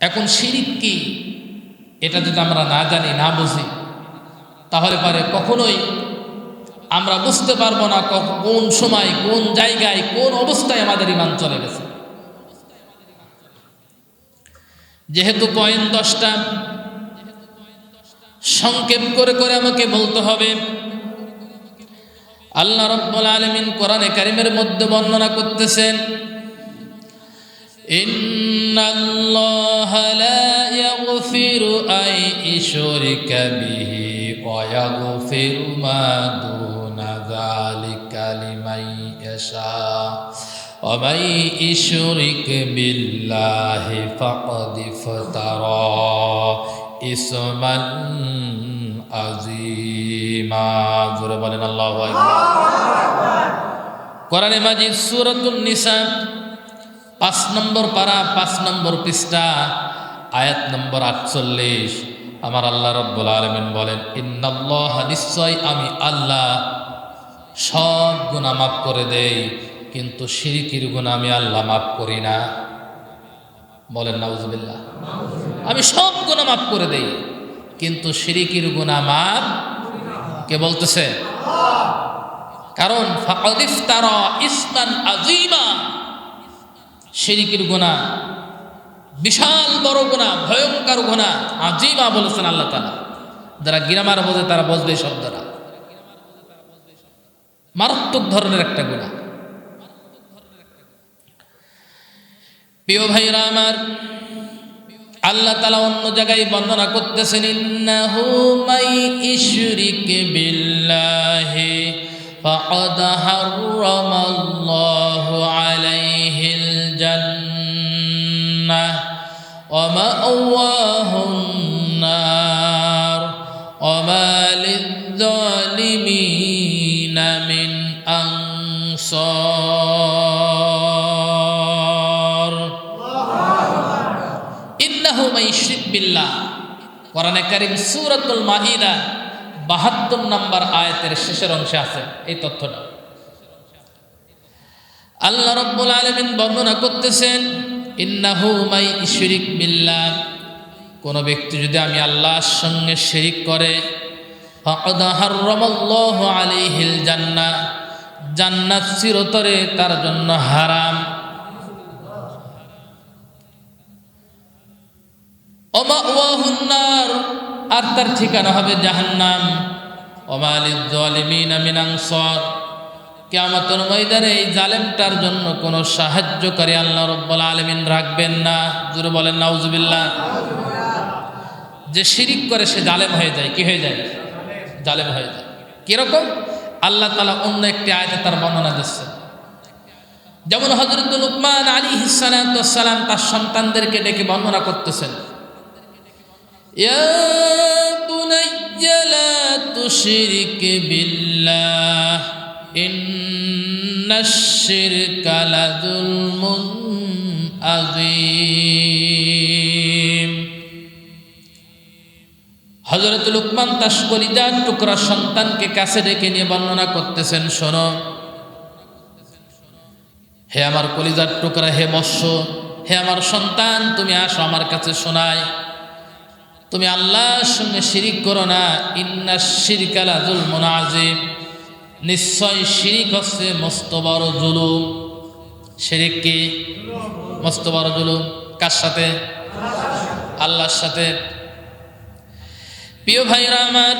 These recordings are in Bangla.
এখন শিরিক কি এটা যদি আমরা না জানি, না বুঝি, তাহলে পরে কখনোই আমরা বুঝতে পারবো না কোন সময়, কোন জায়গায়, কোন অবস্থায় আমাদের ঈমান চলে গেছে। যেহেতু পয়েন্ট 10টা সংক্ষেপ করে করে আমাকে বলতে হবে। আল্লাহ রাব্বুল আলামিন কোরআনে কারীমের মধ্যে বর্ণনা করতেছেন, ইন্নাল্লাহা লা ইয়াগফিরু আন ইউশরিকা বিহি ওয়া ইয়াগফিরু মা দুনা যালিকা লিমান ইয়াশা ওয়া মান ইউশরিক বিল্লাহি ফাকাদ ইফতারা ইসমান আযীমা। জোরে বলেন আল্লাহু আকবার। কোরআনে মাজিদ সূরাতুন নিসা 5 নম্বর পারা 5 নম্বর পৃষ্ঠা আয়াত নম্বর 48 আমার আল্লাহ রাব্বুল আলামিন বলেন, ইন্নাল্লাহা, নিশ্চয় আমি আল্লাহ সব গুনাহ মাফ করে দেই, কিন্তু শিরকের গুনাহ আমি আল্লাহ মাফ করি না। বলেন নাউজুবিল্লাহ। আমি সব গুনাহ মাফ করে দেই, কিন্তু শিরকের গুনাহ মাফ কে বলতেছে? কারণ ফাকাদ ইফতারা ইসমান আযীমা, শিরকের গুনাহ বিশাল বড় গুনাহ, ভয়ঙ্কর গুনাহ, আযীমা বলেছেন আল্লাহ তাআলা। যারা গ্রামার বোঝে তারা বুঝবে এই শব্দটা, মারাত্মক ধরনের একটা গুনাহ। প্রিয় ভাইরা আমার, আল্লাহ তাআলা অন্য জায়গায় বর্ণনা করতেছেন, ইন্নাহু মাই ইশরিক বিল্লাহি ফাকাদ হারামাল্লাহু আলাইহিল জান্নাহ ওয়া মা'ওয়াহুন নার ওয়া মা লিয-যালিমিনা মিন আনসার। ইন্নাহু মাই ইশরিক বিল্লাহ, কোরআনে কারীম সূরাতুল মাঈদা 72 নম্বর আয়াতের শেষের অংশে আছে এই তথ্যটা। আল্লাহ রাব্বুল আলামিন বর্ণনা করতেছেন, ইন্নাহু মাই ইশরিক বিল্লাহ, কোন ব্যক্তি যদি আমি আল্লাহর সঙ্গে শিরিক করে, ফাকাদ হারামাল্লাহু আলাইহিল জান্নাহ, জান্নাত চিরতরে তার জন্য হারাম, ওয়া মা'ওয়াহুন নার, আর তার ঠিকানা হবে জাহান্নাম, ওয়া মা লিয-যালিমিনা মিন আনসার, কিয়ামতের ময়দানে এই জালেমটার জন্য কোনো সাহায্যকারী আল্লাহ রাব্বুল আলামিন রাখবেন না। জোরে বলেন নাউজুবিল্লাহ। যে শিরিক করে সে জালেম হয়ে যায়। কি হয়ে যায়? জালেম হয়ে যায়। কিরকম? আল্লাহ তাআলা অন্য একটি আয়াতে তার বর্ণনা দিচ্ছেন। যেমন হযরত লুকমান আলাইহিস সালাতু ওয়াস সালাম তার সন্তানদেরকে ডেকে বর্ণনা করতেছেন, ইয়া বুনাইয়া লা তুশরিক বিল্লাহ ইন্নাশ শিরকা লাযুলমুন আযীম। হযরত লুকমান তার কলিজার টুকরা সন্তানকে কাছে ডেকে নিয়ে বর্ণনা করতেছেন, শোনো হে আমার কলিজার টুকরা, হে বৎস, হে আমার সন্তান, তুমি আসো আমার কাছে শোনাই, তুমি আল্লাহর সঙ্গে শিরিক করো না। ইন্নাশ শিরকা লাযুলমুন আযীম, নিশ্চয় শিরিক হচ্ছে মস্ত বড় জুলুম। শিরিক কি? মস্ত বড় জুলুম। কার সাথে? আল্লাহর সাথে। প্রিয় ভাইরা আমার,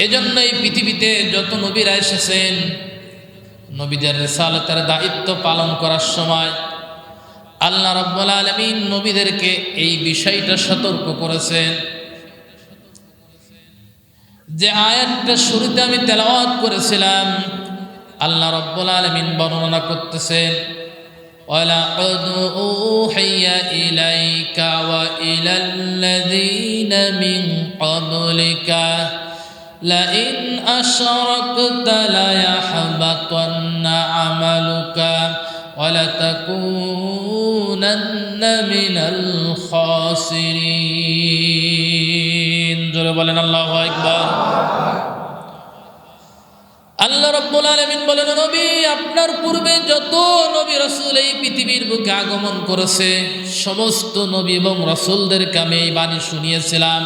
এজন্য এই পৃথিবীতে যত নবীরা এসেছেন, নবীদের রিসালাতের দায়িত্ব পালন করার সময় আল্লাহ রাব্বুল আলামিন নবীদেরকে এই বিষয়টা সতর্ক করেছেন। যে আয়াতটা শুরুতে আমি তেলাওয়াত করেছিলাম, আল্লাহ রাব্বুল আলামিন বর্ণনা করতেছেন, ওয়ালাকাদ উহিয়া ইলাইকা ওয়া ইলাল্লাযীনা মিন ক্বাবলিকা লাইন আশরাকতা লায়াহবাতান্না আমালুকা ওয়া লাতাকুনান্না মিনাল খাসিরিন। জোরে বলেন আল্লাহু আকবার। আল্লাহ রাব্বুল আলামিন বলেন, নবী আপনার পূর্বে যত নবী রাসূল এই পৃথিবীর বুকে আগমন করেছে সমস্ত নবী এবং রাসূলদেরকে আমি এই বাণী শুনিয়েছিলাম,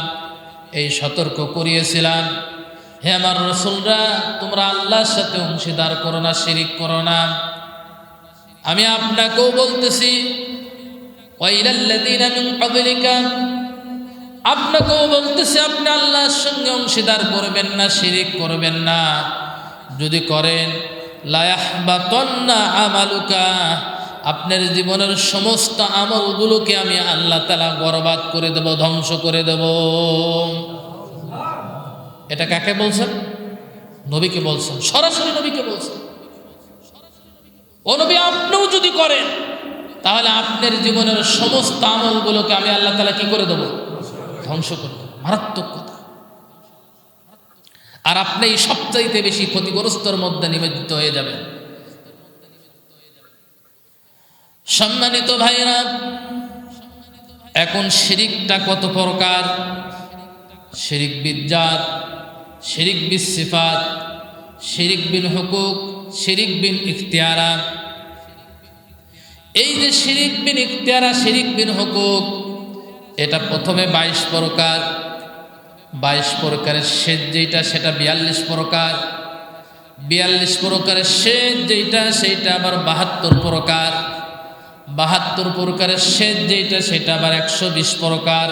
এই সতর্ক করিয়েছিলাম, হে আমার রাসূলরা তোমরা আল্লাহর সাথে অংশীদার করো না, শিরিক করো না। আমি আপনাকেও বলতেছি ওয়াইলাল্লাযীনা মিন ক্বাবলিকা, আপনাকেও বলতেছি আপনি আল্লাহর সঙ্গে অংশীদার করবেন না, শিরিক করবেন না। যদি করেন লা ইয়াহবাতান্না আমালুকা, আপনার জীবনের সমস্ত আমলগুলোকে আমি আল্লাহ তাআলা বরবাদ করে দেব, ধ্বংস করে দেব। এটা কাকে বলছেন? নবীকে বলছেন, সরাসরি নবীকে বলছেন। ও নবী আপনিও যদি করেন তাহলে আপনার জীবনের সমস্ত আমলগুলোকে আমি আল্লাহ তাআলা কি করে দেব? ধ্বংস করে দেব। মারাত্মক কথা। আর আপনি সবচাইতে বেশি ক্ষতিগ্রস্তর মধ্যে নিমজ্জিত হয়ে যাবেন। সম্মানিত ভাইরা, এখন শিরিকটা কত প্রকার? শিরিক বিজ্জাত, শিরিক বিস সিফাত, শিরিক বিল হুকুক, শিরিক বিল ইখতিয়ারাত। এই যে শিরিক বিল ইখতিয়ারা, শিরিক বিল হুকুক, এটা প্রথমে 22 প্রকার। 22 প্রকারের শেষ যেটা সেটা 42 প্রকার। 42 প্রকারের শেষ যেটা সেইটা আবার 72 প্রকার। 72 প্রকারের শেষ যেটা সেটা আবার 120 প্রকার।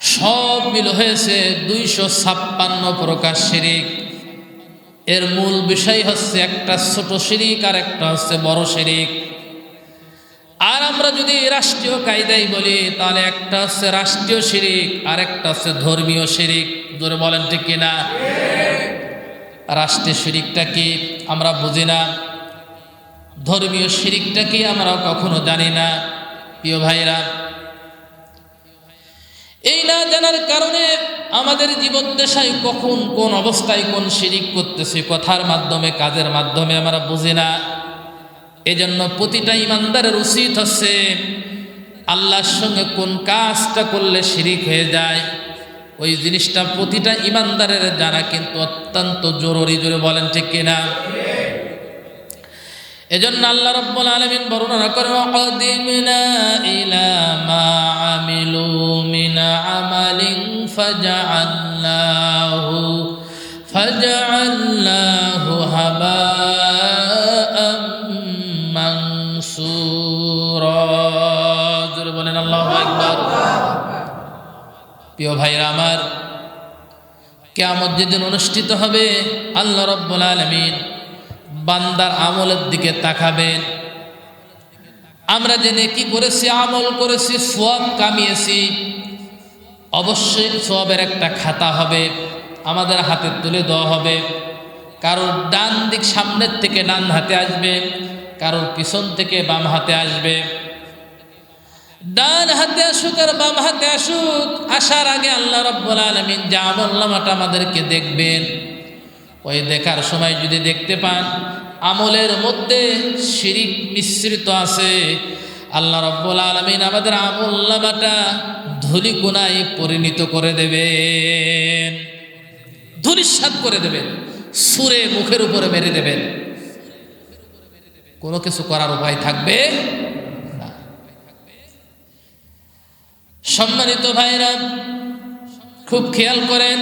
সব মিল হয়েছে 256 প্রকার শিরিক। এর মূল বিষয় হচ্ছে একটা ছোট শিরিক আর একটা হচ্ছে বড় শিরিক। আর আমরা যদি রাষ্ট্রীয় কায়দায় বলি তাহলে একটা হচ্ছে রাষ্ট্রীয় শিরিক আর একটা হচ্ছে ধর্মীয় শিরিক। জোরে বলেন ঠিক কিনা? রাষ্ট্রীয় শিরিকটা কি আমরা বুঝি না, ধর্মীয় শিরিকটা কি আমরা কখনো জানি না। প্রিয় ভাইরা, এই না জানার কারণে আমাদের জীবদ্দশায় কখন কোন অবস্থায় কোন শিরিক করতেছি, কথার মাধ্যমে কাজের মাধ্যমে আমরা বুঝি না। এজন্য প্রতিটা ইমানদারের উচিত হচ্ছে আল্লাহর সঙ্গে কোন কাজটা করলে শিরিক হয়ে যায় ওই জিনিসটা প্রতিটা ইমানদারের জানা কিন্তু অত্যন্ত জরুরি। জোরে বলেন ঠিক কিনা? এজন্য আল্লাহ রাব্বুল আলামিন বর্ণনা করেন, ওয়াকাদিমনা ইলা মা আমিলু মিন আমালিন ফাজআলনাহু হাবাআম মানসুরা। জোরে বলেন আল্লাহু আকবার। প্রিয় ভাইরা আমার, কিয়ামত যেদিন অনুষ্ঠিত হবে আল্লাহ রাব্বুল আলামিন বান্দার আমলের দিকে তাকাবেন। আমরা যে নেকি করেছি, আমল করেছি, সওয়াব কামিয়েছি, অবশ্যই সওয়াবের একটা খাতা হবে, আমাদের হাতে তুলে দেওয়া হবে। কারোর ডান দিক সামনের থেকে ডান হাতে আসবে, কারোর পিছন থেকে বাম হাতে আসবে। ডান হাতে আসুক আর বাম হাতে আসুক, আসার আগে আল্লাহ রাব্বুল আলামিন যে আমলনামাটা আমাদেরকে দেখবেন, ওই দেখার সময় যদি দেখতে পান আমলের মধ্যে শিরিক মিশ্রিত আছে, আল্লাহ রাব্বুল আলামিন আমাদের আমলনামাটা ধূলিকণায় পরিণত করে দেবেন, ধূলিসাৎ করে দেবেন, সুরে মুখের উপরে মেরে দেবেন। কোনো কিছু করার উপায় থাকবে না। সম্মানিত ভাইরা, খুব খেয়াল করেন।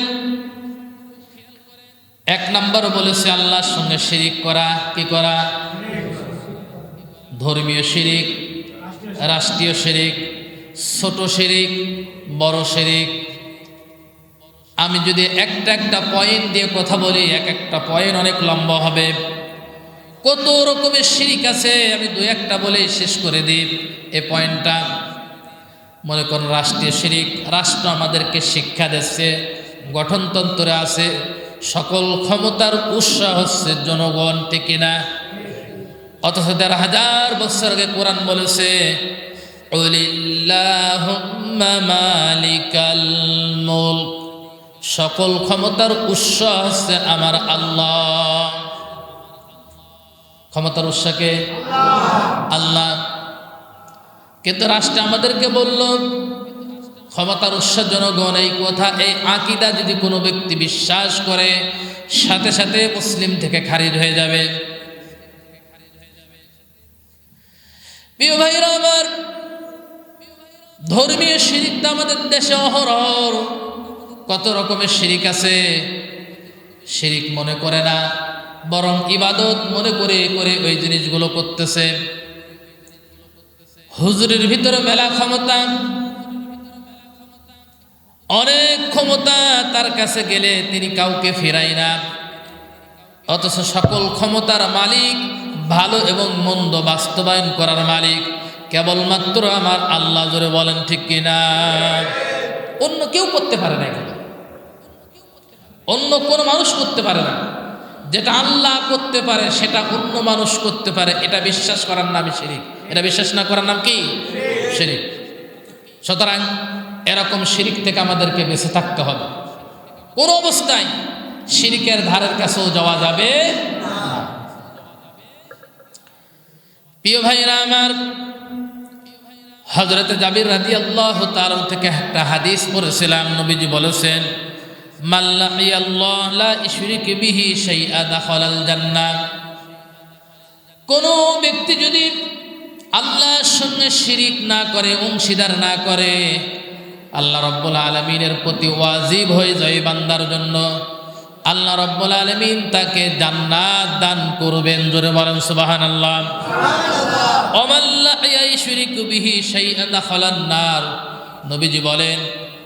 1 নম্বর বলেছে আল্লাহর সঙ্গে শিরিক করা। কি করা? ধর্মীয় শিরিক, রাষ্ট্রীয় শিরিক, ছোট শিরিক, বড় শিরিক। আমি যদি একটা পয়েন্ট দিয়ে কথা বলি, একটা পয়েন্ট অনেক লম্বা হবে। কত রকমের শিরিক আছে আমি 2-1টা বলে শেষ করে দিই এই পয়েন্টটা। মনে করুন রাষ্ট্রীয় শিরিক, রাষ্ট্র আমাদেরকে শিক্ষা দিচ্ছে, গঠনতন্ত্রে আছে, সকল ক্ষমতার উৎস হচ্ছে জনগণ, ঠিক কিনা? অথচ 1000 বছর আগে কোরআন বলেছে, কুলিল্লাহুম্মা মালিকাল মুলক, সকল ক্ষমতার উৎস হচ্ছে আমার আল্লাহ। ক্ষমতার উৎসকে আল্লাহ। কিন্তু রাষ্ট্র আমাদেরকে বলল ক্ষমতার উৎস জনগণ। এই কথা, এই আকীদা যদি কোনো ব্যক্তি বিশ্বাস করে সাথে সাথে মুসলিম থেকে খারিজ হয়ে যাবে। প্রিয় ভাইরা আমার, ধর্মীয় শিরিক তো আমাদের দেশে অহরহ, কত রকমের শিরিক আছে। শিরিক মনে করে না, বরং ইবাদত মনে করে করে ওই জিনিসগুলো করতেছে। হুজুরের ভিতরে মেলা ক্ষমতা, অনেক ক্ষমতা, তার কাছে গেলে তিনি কাউকে ফেরায় না, অথচ সকল ক্ষমতার মালিক, ভালো এবং মন্দ বাস্তবায়ন করার মালিক কেবলমাত্র আমার আল্লাহ। জোরে বলেন ঠিক কিনা? অন্য কেউ করতে পারে না, এগুলো অন্য কোনো মানুষ করতে পারে না। যেটা আল্লাহ করতে পারে সেটা অন্য মানুষ করতে পারে, এটা বিশ্বাস করার নামই শিরিক। এটা বিশ্বাস না করার নাম কি? শিরিক। সুতরাং এরকম শিরিক থেকে আমাদেরকে বেঁচে থাকতে হবে। কোনো অবস্থায় শিরিকের ধারের কাছেও যাওয়া যাবে না। প্রিয় ভাইরা আমার, হযরত জাবির রাদিয়াল্লাহু তাআলা থেকে একটা হাদিস পড়েছিলাম। নবীজি বলেছেন, মান লাকিয়াল্লাহ লা ইশরিকু বিহি শাইআ দাখালাল জান্নাহ। কোন ব্যক্তি যদি আল্লাহর সঙ্গে শিরিক না করে, অংশীদার না করে, আল্লাহ রাব্বুল আলামিনের প্রতি ওয়াজিব হয়ে যায় বান্দার জন্য, আল্লাহ রাব্বুল আলামিন তাকে জান্নাত দান করবেন। জোরে বলেন সুবহানাল্লাহ। ওয়া মান লা ইশরিকু বিহি শাইআ দাখালান নার। নবীজি বলেন,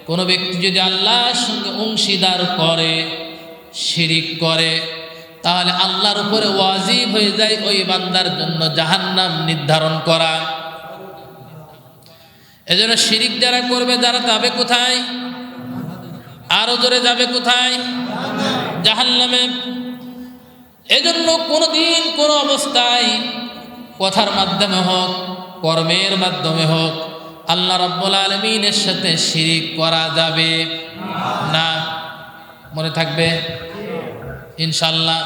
কোন ব্যক্তি যদি আল্লাহর সঙ্গে অংশীদার করে, শিরিক করে, তাহলে আল্লাহর উপরে ওয়াজিব হয়ে যায় ওই বান্দার জন্য জাহান্নাম নির্ধারণ করা। এজন্য শিরিক যারা করবে, যারা যাবে কোথায়? আরো জোরে যাবে কোথায়? জাহান্নামে। এজন্য কোনোদিন কোনো অবস্থায় কথার মাধ্যমে হোক, কর্মের মাধ্যমে হোক, আল্লাহ রাব্বুল আলামিনের সাথে শিরিক করা যাবে না। মনে থাকবে ইনশাআল্লাহ।